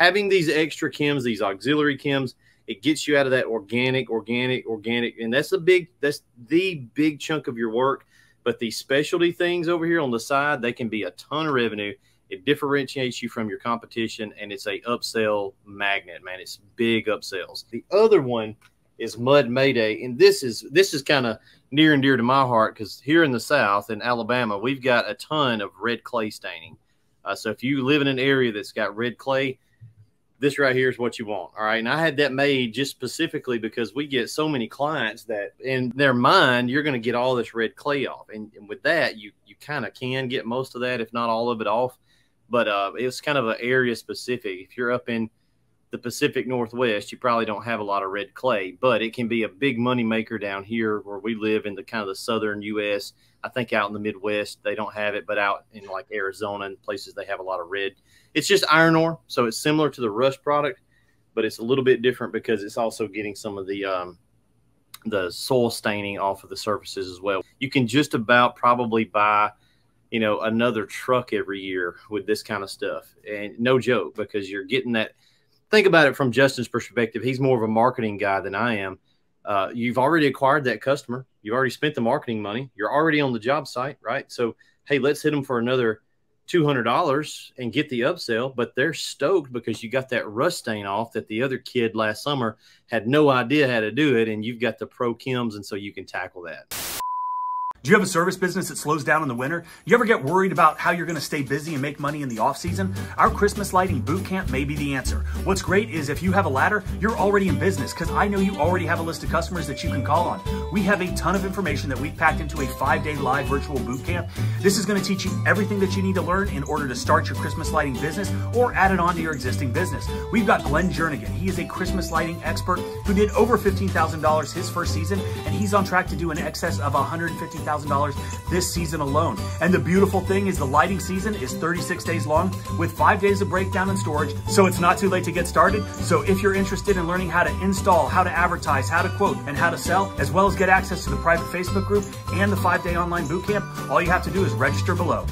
having these extra chems, these auxiliary chems, it gets you out of that organic, and that's the big chunk of your work. But these specialty things over here on the side, they can be a ton of revenue. It differentiates you from your competition, and it's a upsell magnet, man. It's big upsells. The other one is Mud Mayday, and this is kind of near and dear to my heart because here in the South, in Alabama, we've got a ton of red clay staining. So if you live in an area that's got red clay, this right here is what you want. All right. And I had that made just specifically because we get so many clients that in their mind, you're going to get all this red clay off. And with that, you kind of can get most of that, if not all of it off. But it's kind of an area specific. If you're up in the Pacific Northwest, you probably don't have a lot of red clay, but it can be a big money maker down here where we live in the kind of the southern U.S. I think out in the Midwest, they don't have it, but out in like Arizona and places, they have a lot of red. It's just iron ore, so it's similar to the rust product, but it's a little bit different because it's also getting some of the soil staining off of the surfaces as well. You can just about probably buy, you know, another truck every year with this kind of stuff, and no joke, because you're getting that. Think about it from Justin's perspective. He's more of a marketing guy than I am. You've already acquired that customer. You've already spent the marketing money. You're already on the job site, right? So, hey, let's hit them for another $200 and get the upsell, but they're stoked because you got that rust stain off that the other kid last summer had no idea how to do it, and you've got the pro chems, and so you can tackle that. Do you have a service business that slows down in the winter? You ever get worried about how you're going to stay busy and make money in the off season? Our Christmas lighting boot camp may be the answer. What's great is if you have a ladder, you're already in business because I know you already have a list of customers that you can call on. We have a ton of information that we've packed into a 5-day live virtual boot camp. This is going to teach you everything that you need to learn in order to start your Christmas lighting business or add it on to your existing business. We've got Glenn Jernigan. He is a Christmas lighting expert who did over $15,000 his first season, and he's on track to do in excess of $150,000 this season alone. And the beautiful thing is the lighting season is 36 days long with 5 days of breakdown and storage, so it's not too late to get started. So if you're interested in learning how to install, how to advertise, how to quote, and how to sell, as well as get access to the private Facebook group and the 5-day online boot camp, all you have to do is register below.